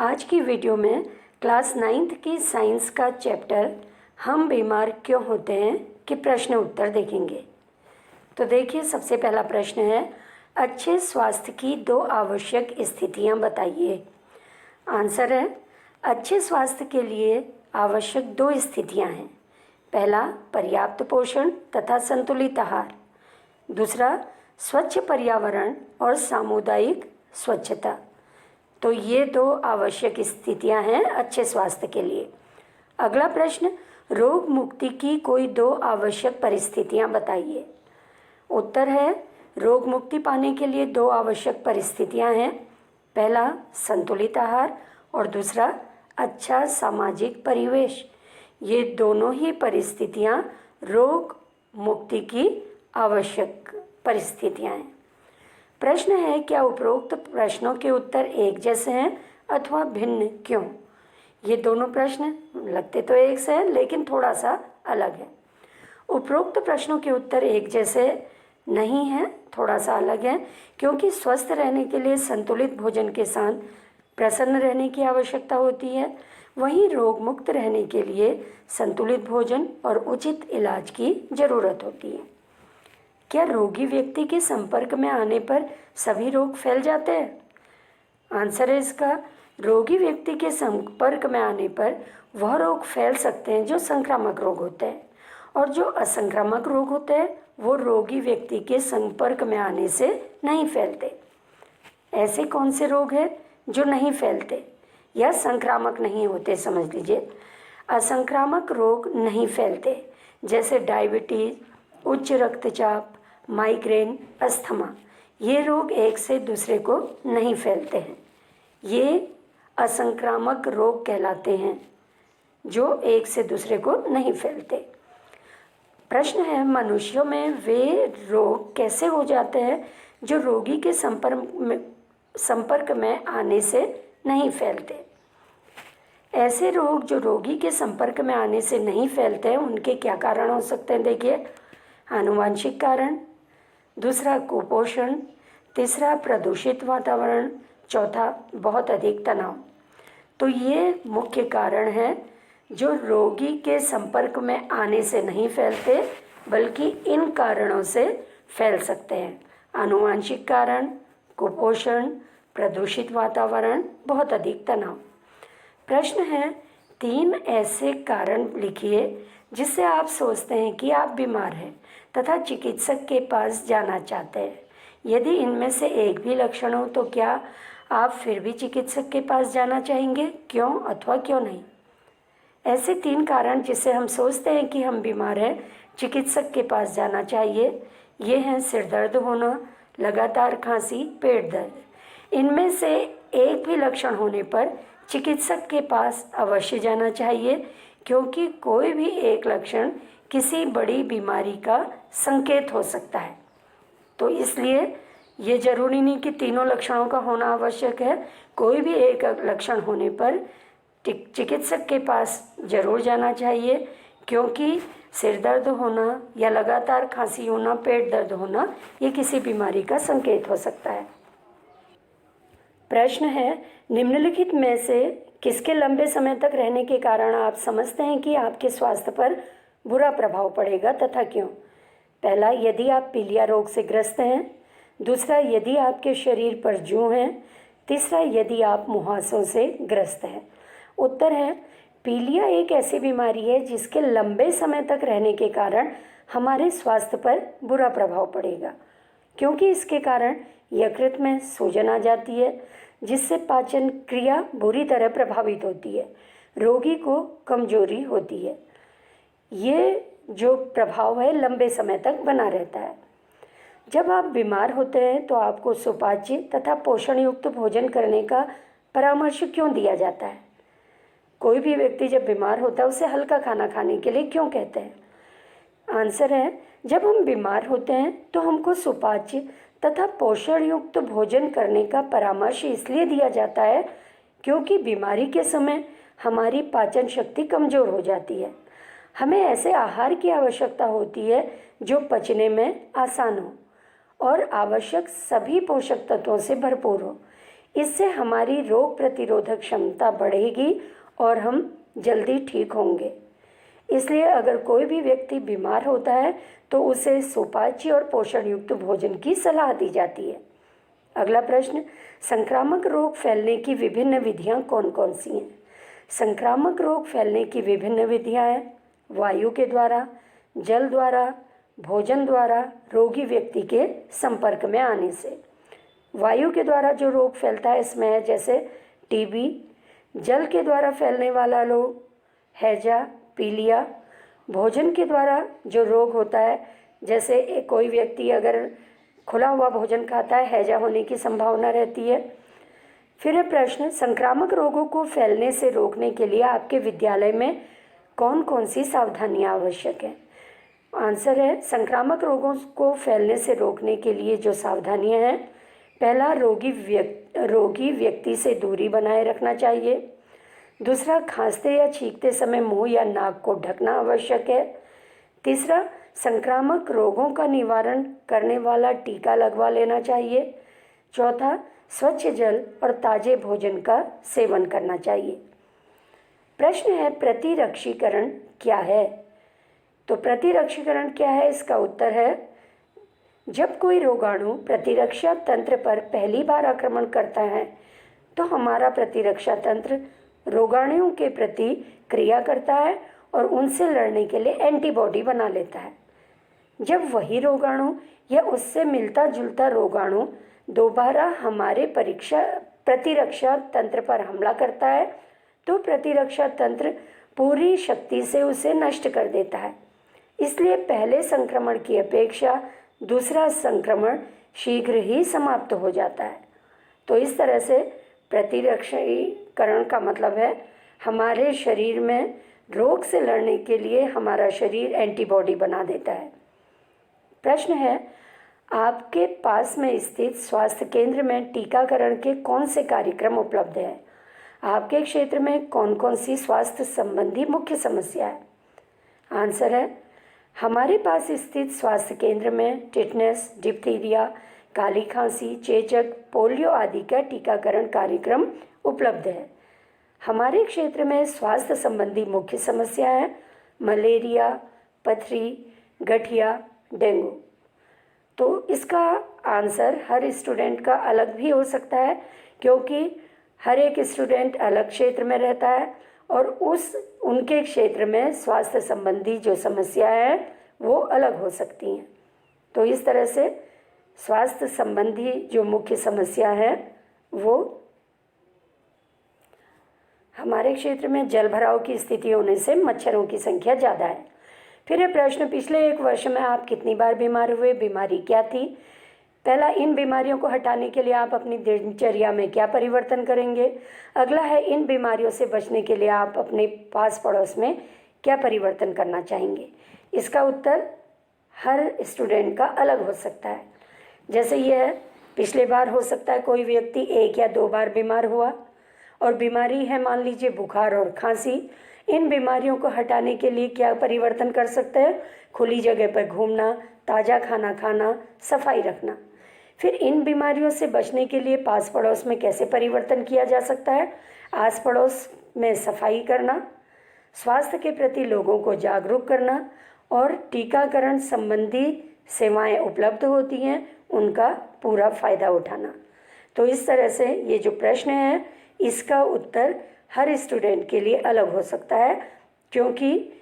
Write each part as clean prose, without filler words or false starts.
आज की वीडियो में क्लास 9th की साइंस का चैप्टर हम बीमार क्यों होते हैं कि प्रश्न उत्तर देखेंगे। तो देखिए, सबसे पहला प्रश्न है, अच्छे स्वास्थ्य की दो आवश्यक स्थितियां बताइए। आंसर है, अच्छे स्वास्थ्य के लिए आवश्यक दो स्थितियां हैं। पहला, पर्याप्त पोषण तथा संतुलित आहार। दूसरा, स्वच्छ पर्यावरण और सामुदायिक स्वच्छता। तो ये दो आवश्यक स्थितियां हैं अच्छे स्वास्थ्य के लिए। अगला प्रश्न, रोग मुक्ति की कोई दो आवश्यक परिस्थितियां बताइए। उत्तर है, रोग मुक्ति पाने के लिए दो आवश्यक परिस्थितियां हैं। पहला, संतुलित आहार और दूसरा, अच्छा सामाजिक परिवेश। ये दोनों ही परिस्थितियां रोग मुक्ति की आवश्यक परिस्थितियां हैं। प्रश्न है, क्या उपरोक्त प्रश्नों के उत्तर एक जैसे हैं अथवा भिन्न, क्यों? ये दोनों प्रश्न लगते तो एक से हैं लेकिन थोड़ा सा अलग है। उपरोक्त प्रश्नों के उत्तर एक जैसे नहीं हैं, थोड़ा सा अलग है, क्योंकि स्वस्थ रहने के लिए संतुलित भोजन के साथ प्रसन्न रहने की आवश्यकता होती है। वहीं रोग मुक्त रहने के लिए संतुलित भोजन और उचित इलाज की जरूरत होती है। क्या रोगी व्यक्ति के संपर्क में आने पर सभी रोग फैल जाते हैं? आंसर है इसका, रोगी व्यक्ति के संपर्क में आने पर वह रोग फैल सकते हैं जो संक्रामक रोग होते हैं, और जो असंक्रामक रोग होते हैं वो रोगी व्यक्ति के संपर्क में आने से नहीं फैलते। ऐसे कौन से रोग हैं जो नहीं फैलते या संक्रामक नहीं होते? समझ लीजिए, असंक्रामक रोग नहीं फैलते, जैसे डायबिटीज, उच्च रक्तचाप, माइग्रेन, अस्थमा। ये रोग एक से दूसरे को नहीं फैलते हैं। ये असंक्रामक रोग कहलाते हैं जो एक से दूसरे को नहीं फैलते। प्रश्न है, मनुष्यों में वे रोग कैसे हो जाते हैं जो रोगी के संपर्क में आने से नहीं फैलते? ऐसे रोग जो रोगी के संपर्क में आने से नहीं फैलते हैं, उनके क्या कारण हो सकते हैं? देखिए, आनुवंशिक कारण, दूसरा कुपोषण, तीसरा प्रदूषित वातावरण, चौथा बहुत अधिक तनाव। तो ये मुख्य कारण हैं जो रोगी के संपर्क में आने से नहीं फैलते, बल्कि इन कारणों से फैल सकते हैं। आनुवंशिक कारण, कुपोषण, प्रदूषित वातावरण, बहुत अधिक तनाव। प्रश्न है, 3 ऐसे कारण लिखिए जिससे आप सोचते हैं कि आप बीमार हैं तथा चिकित्सक के पास जाना चाहते हैं। यदि इनमें से एक भी लक्षण हो तो क्या आप फिर भी चिकित्सक के पास जाना चाहेंगे? क्यों अथवा क्यों नहीं? ऐसे 3 कारण जिससे हम सोचते हैं कि हम बीमार हैं, चिकित्सक के पास जाना चाहिए, ये हैं सिर दर्द होना, लगातार खांसी, पेट दर्द। इनमें से एक भी लक्षण होने पर चिकित्सक के पास अवश्य जाना चाहिए, क्योंकि कोई भी एक लक्षण किसी बड़ी बीमारी का संकेत हो सकता है। तो इसलिए ये जरूरी नहीं कि तीनों लक्षणों का होना आवश्यक है। कोई भी एक लक्षण होने पर चिकित्सक के पास जरूर जाना चाहिए, क्योंकि सिर दर्द होना या लगातार खांसी होना, पेट दर्द होना, ये किसी बीमारी का संकेत हो सकता है। प्रश्न है, निम्नलिखित में से किसके लंबे समय तक रहने के कारण आप समझते हैं कि आपके स्वास्थ्य पर बुरा प्रभाव पड़ेगा तथा क्यों? पहला, यदि आप पीलिया रोग से ग्रस्त हैं। दूसरा, यदि आपके शरीर पर जूं हैं। तीसरा, यदि आप मुहासों से ग्रस्त हैं। उत्तर है, पीलिया एक ऐसी बीमारी है जिसके लंबे समय तक रहने के कारण हमारे स्वास्थ्य पर बुरा प्रभाव पड़ेगा, क्योंकि इसके कारण यकृत में सूजन आ जाती है, जिससे पाचन क्रिया बुरी तरह प्रभावित होती है, रोगी को कमजोरी होती है। ये जो प्रभाव है लंबे समय तक बना रहता है। जब आप बीमार होते हैं तो आपको सुपाच्य तथा पोषण युक्त भोजन करने का परामर्श क्यों दिया जाता है? कोई भी व्यक्ति जब बीमार होता है उसे हल्का खाना खाने के लिए क्यों कहते हैं? आंसर है, जब हम बीमार होते हैं तो हमको सुपाच्य तथा पोषण युक्त भोजन करने का परामर्श इसलिए दिया जाता है क्योंकि बीमारी के समय हमारी पाचन शक्ति कमज़ोर हो जाती है। हमें ऐसे आहार की आवश्यकता होती है जो पचने में आसान हो और आवश्यक सभी पोषक तत्वों से भरपूर हो। इससे हमारी रोग प्रतिरोधक क्षमता बढ़ेगी और हम जल्दी ठीक होंगे। इसलिए अगर कोई भी व्यक्ति बीमार होता है तो उसे सुपाच्य और पोषण युक्त भोजन की सलाह दी जाती है। अगला प्रश्न, संक्रामक रोग फैलने की विभिन्न विधियां कौन कौन सी हैं? संक्रामक रोग फैलने की विभिन्न विधियां हैं वायु के द्वारा, जल द्वारा, भोजन द्वारा, रोगी व्यक्ति के संपर्क में आने से। वायु के द्वारा जो रोग फैलता है इसमें है जैसे टीबी, जल के द्वारा फैलने वाला रोग हैजा, पीलिया, भोजन के द्वारा जो रोग होता है जैसे कोई व्यक्ति अगर खुला हुआ भोजन खाता है हैजा होने की संभावना रहती है। फिर है प्रश्न, संक्रामक रोगों को फैलने से रोकने के लिए आपके विद्यालय में कौन कौन सी सावधानियां आवश्यक है? आंसर है, संक्रामक रोगों को फैलने से रोकने के लिए जो सावधानियां हैं, पहला, रोगी व्यक्ति से दूरी बनाए रखना चाहिए। दूसरा, खांसते या छींकते समय मुंह या नाक को ढकना आवश्यक है। तीसरा, संक्रामक रोगों का निवारण करने वाला टीका लगवा लेना चाहिए। चौथा, स्वच्छ जल और ताजे भोजन का सेवन करना चाहिए। प्रश्न है, प्रतिरक्षीकरण क्या है? तो प्रतिरक्षीकरण क्या है? इसका उत्तर है, जब कोई रोगाणु प्रतिरक्षा तंत्र पर पहली बार आक्रमण करता है तो हमारा प्रतिरक्षा तंत्र रोगाणुओं के प्रति क्रिया करता है और उनसे लड़ने के लिए एंटीबॉडी बना लेता है। जब वही रोगाणु या उससे मिलता जुलता रोगाणु दोबारा हमारे प्रतिरक्षा तंत्र पर हमला करता है तो प्रतिरक्षा तंत्र पूरी शक्ति से उसे नष्ट कर देता है। इसलिए पहले संक्रमण की अपेक्षा दूसरा संक्रमण शीघ्र ही समाप्त हो जाता है। तो इस तरह से प्रतिरक्षीकरण का मतलब है हमारे शरीर में रोग से लड़ने के लिए हमारा शरीर एंटीबॉडी बना देता है। प्रश्न है, आपके पास में स्थित स्वास्थ्य केंद्र में टीकाकरण के कौन से कार्यक्रम उपलब्ध हैं? आपके क्षेत्र में कौन कौन सी स्वास्थ्य संबंधी मुख्य समस्या है? आंसर है, हमारे पास स्थित स्वास्थ्य केंद्र में टिटनेस, डिप्थीरिया, काली खांसी, चेचक, पोलियो आदि का टीकाकरण कार्यक्रम उपलब्ध है। हमारे क्षेत्र में स्वास्थ्य संबंधी मुख्य समस्या है मलेरिया, पथरी, गठिया, डेंगू। तो इसका आंसर हर स्टूडेंट का अलग भी हो सकता है क्योंकि हर एक स्टूडेंट अलग क्षेत्र में रहता है और उनके क्षेत्र में स्वास्थ्य संबंधी जो समस्या है वो अलग हो सकती हैं। तो इस तरह से स्वास्थ्य संबंधी जो मुख्य समस्या है वो हमारे क्षेत्र में जल भराव की स्थिति होने से मच्छरों की संख्या ज़्यादा है। फिर ये प्रश्न, पिछले 1 वर्ष में आप कितनी बार बीमार हुए? बीमारी क्या थी? पहला, इन बीमारियों को हटाने के लिए आप अपनी दिनचर्या में क्या परिवर्तन करेंगे? अगला है, इन बीमारियों से बचने के लिए आप अपने पास पड़ोस में क्या परिवर्तन करना चाहेंगे? इसका उत्तर हर स्टूडेंट का अलग हो सकता है। जैसे यह पिछले बार हो सकता है कोई व्यक्ति 1 या 2 बार बीमार हुआ और बीमारी है मान लीजिए बुखार और खांसी। इन बीमारियों को हटाने के लिए क्या परिवर्तन कर सकते हैं? खुली जगह पर घूमना, ताज़ा खाना खाना, सफाई रखना। फिर इन बीमारियों से बचने के लिए पास पड़ोस में कैसे परिवर्तन किया जा सकता है? आस पड़ोस में सफाई करना, स्वास्थ्य के प्रति लोगों को जागरूक करना और टीकाकरण संबंधी सेवाएं उपलब्ध होती हैं उनका पूरा फ़ायदा उठाना। तो इस तरह से ये जो प्रश्न है इसका उत्तर हर स्टूडेंट के लिए अलग हो सकता है क्योंकि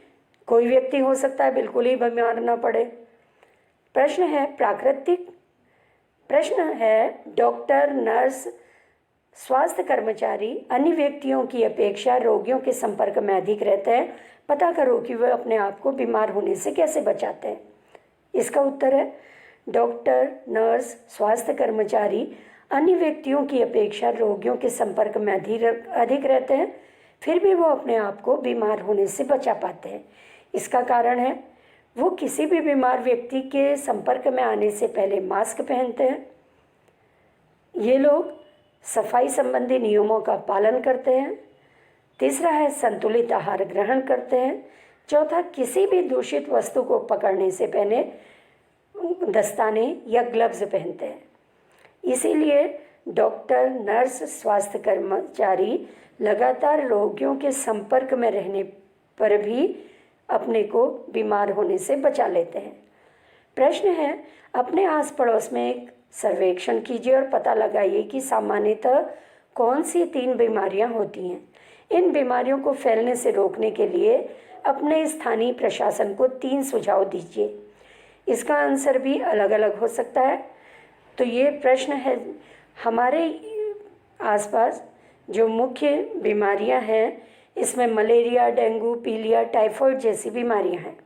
कोई व्यक्ति हो सकता है बिल्कुल ही बीमार ना पड़े। प्रश्न है डॉक्टर, नर्स, स्वास्थ्य कर्मचारी अन्य व्यक्तियों की अपेक्षा रोगियों के संपर्क में अधिक रहते हैं, पता करो कि वे अपने आप को बीमार होने से कैसे बचाते हैं। इसका उत्तर है डॉक्टर, नर्स, स्वास्थ्य कर्मचारी अन्य व्यक्तियों की अपेक्षा रोगियों के संपर्क में अधिक रहते हैं, फिर भी वो अपने आप को बीमार होने से बचा पाते हैं। इसका कारण है वो किसी भी बीमार व्यक्ति के संपर्क में आने से पहले मास्क पहनते हैं। ये लोग सफाई संबंधी नियमों का पालन करते हैं। तीसरा है संतुलित आहार ग्रहण करते हैं। चौथा, किसी भी दूषित वस्तु को पकड़ने से पहले दस्ताने या ग्लव्स पहनते हैं। इसीलिए डॉक्टर, नर्स, स्वास्थ्य कर्मचारी लगातार रोगियों के संपर्क में रहने पर भी अपने को बीमार होने से बचा लेते हैं। प्रश्न है, अपने आस पड़ोस में एक सर्वेक्षण कीजिए और पता लगाइए कि सामान्यतः कौन सी 3 बीमारियां होती हैं। इन बीमारियों को फैलने से रोकने के लिए अपने स्थानीय प्रशासन को 3 सुझाव दीजिए। इसका आंसर भी अलग अलग हो सकता है। तो ये प्रश्न है, हमारे आसपास जो मुख्य बीमारियां हैं इसमें मलेरिया, डेंगू, पीलिया, टाइफाइड जैसी बीमारियां हैं।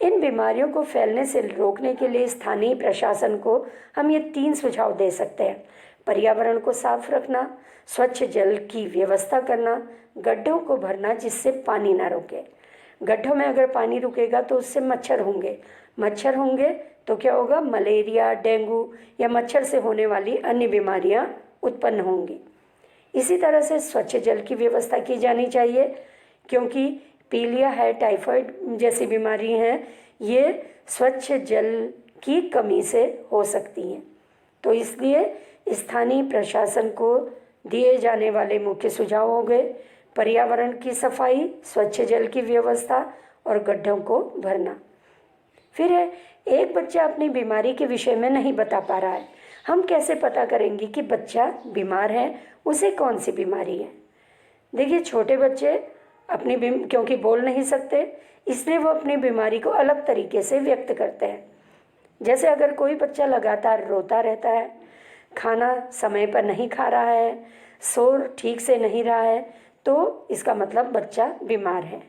इन बीमारियों को फैलने से रोकने के लिए स्थानीय प्रशासन को हम ये 3 सुझाव दे सकते हैं। पर्यावरण को साफ रखना, स्वच्छ जल की व्यवस्था करना, गड्ढों को भरना जिससे पानी ना रुके। गड्ढों में अगर पानी रुकेगा तो उससे मच्छर होंगे तो क्या होगा, मलेरिया, डेंगू या मच्छर से होने वाली अन्य बीमारियां उत्पन्न होंगी। इसी तरह से स्वच्छ जल की व्यवस्था की जानी चाहिए, क्योंकि पीलिया है, टाइफाइड जैसी बीमारी हैं, ये स्वच्छ जल की कमी से हो सकती हैं। तो इसलिए स्थानीय प्रशासन को दिए जाने वाले मुख्य सुझाव हो गए पर्यावरण की सफाई, स्वच्छ जल की व्यवस्था और गड्ढों को भरना। फिर है, एक बच्चा अपनी बीमारी के विषय में नहीं बता पा रहा है। हम कैसे पता करेंगे कि बच्चा बीमार है, उसे कौन सी बीमारी है। देखिए, छोटे बच्चे क्योंकि बोल नहीं सकते, इसलिए वो अपनी बीमारी को अलग तरीके से व्यक्त करते हैं। जैसे अगर कोई बच्चा लगातार रोता रहता है, खाना समय पर नहीं खा रहा है, सो ठीक से नहीं रहा है, तो इसका मतलब बच्चा बीमार है।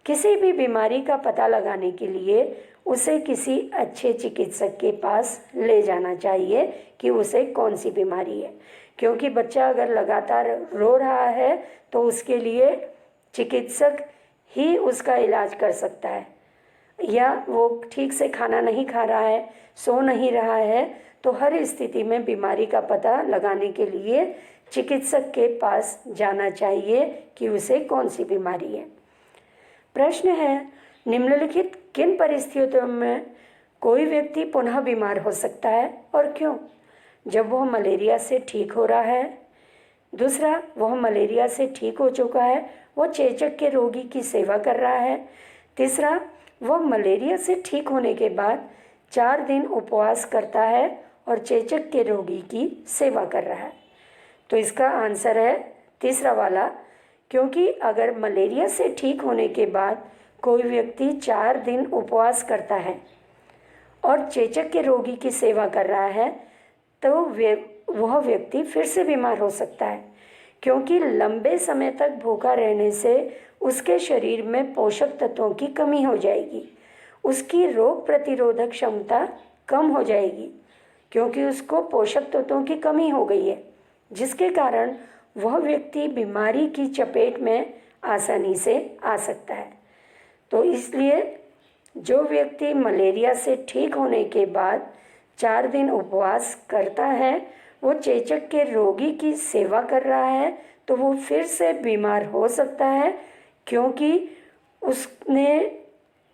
किसी भी बीमारी का पता लगाने के लिए उसे किसी अच्छे चिकित्सक के पास ले जाना चाहिए कि उसे कौन सी बीमारी है, क्योंकि बच्चा अगर लगातार रो रहा है तो उसके लिए चिकित्सक ही उसका इलाज कर सकता है। या वो ठीक से खाना नहीं खा रहा है, सो नहीं रहा है, तो हर स्थिति में बीमारी का पता लगाने के लिए चिकित्सक के पास जाना चाहिए कि उसे कौन सी बीमारी है। प्रश्न है, निम्नलिखित किन परिस्थितियों में कोई व्यक्ति पुनः बीमार हो सकता है और क्यों? जब वह मलेरिया से ठीक हो रहा है, दूसरा, वह मलेरिया से ठीक हो चुका है, वह चेचक के रोगी की सेवा कर रहा है, तीसरा, वह मलेरिया से ठीक होने के बाद 4 दिन उपवास करता है और चेचक के रोगी की सेवा कर रहा है। तो इसका आंसर है तीसरा वाला, क्योंकि अगर मलेरिया से ठीक होने के बाद कोई व्यक्ति 4 दिन उपवास करता है और चेचक के रोगी की सेवा कर रहा है तो वह व्यक्ति फिर से बीमार हो सकता है, क्योंकि लंबे समय तक भूखा रहने से उसके शरीर में पोषक तत्वों की कमी हो जाएगी, उसकी रोग प्रतिरोधक क्षमता कम हो जाएगी, क्योंकि उसको पोषक तत्वों की कमी हो गई है, जिसके कारण वह व्यक्ति बीमारी की चपेट में आसानी से आ सकता है। तो इसलिए जो व्यक्ति मलेरिया से ठीक होने के बाद 4 दिन उपवास करता है, वो चेचक के रोगी की सेवा कर रहा है, तो वो फिर से बीमार हो सकता है, क्योंकि उसने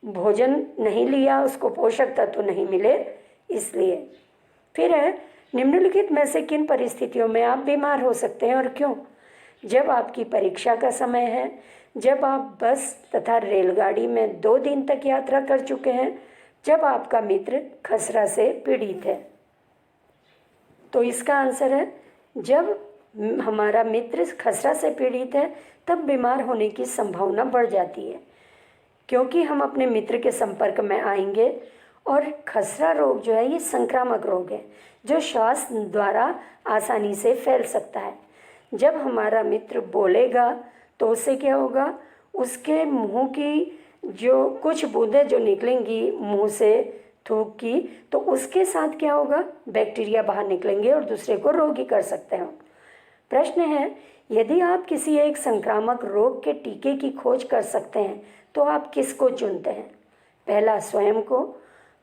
भोजन नहीं लिया, उसको पोषक तत्व नहीं मिले इसलिए। फिर है, निम्नलिखित में से किन परिस्थितियों में आप बीमार हो सकते हैं और क्यों? जब आपकी परीक्षा का समय है, जब आप बस तथा रेलगाड़ी में 2 दिन तक यात्रा कर चुके हैं, जब आपका मित्र खसरा से पीड़ित है। तो इसका आंसर है, जब हमारा मित्र खसरा से पीड़ित है तब बीमार होने की संभावना बढ़ जाती है, क्योंकि हम अपने मित्र के संपर्क में आएंगे। और खसरा रोग जो है ये संक्रामक रोग है जो श्वास द्वारा आसानी से फैल सकता है। जब हमारा मित्र बोलेगा तो उससे क्या होगा, उसके मुंह की जो कुछ बूंदें जो निकलेंगी मुंह से थूक की, तो उसके साथ क्या होगा, बैक्टीरिया बाहर निकलेंगे और दूसरे को रोगी कर सकते हैं। प्रश्न है, यदि आप किसी एक संक्रामक रोग के टीके की खोज कर सकते हैं तो आप किसको चुनते हैं? पहला, स्वयं को,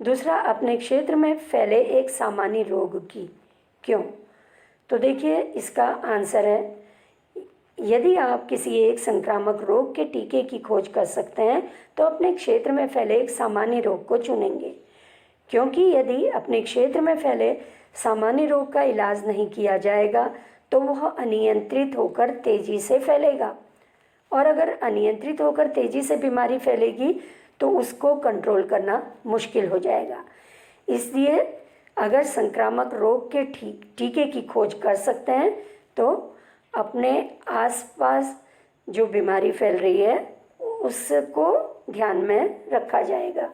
दूसरा, अपने क्षेत्र में फैले एक सामान्य रोग की, क्यों? तो देखिए, इसका आंसर है, यदि आप किसी एक संक्रामक रोग के टीके की खोज कर सकते हैं तो अपने क्षेत्र में फैले एक सामान्य रोग को चुनेंगे, क्योंकि यदि अपने क्षेत्र में फैले सामान्य रोग का इलाज नहीं किया जाएगा तो वह अनियंत्रित होकर तेजी से फैलेगा, और अगर अनियंत्रित होकर तेजी से बीमारी फैलेगी तो उसको कंट्रोल करना मुश्किल हो जाएगा। इसलिए अगर संक्रामक रोग के टीके की खोज कर सकते हैं तो अपने आसपास जो बीमारी फैल रही है उसको ध्यान में रखा जाएगा।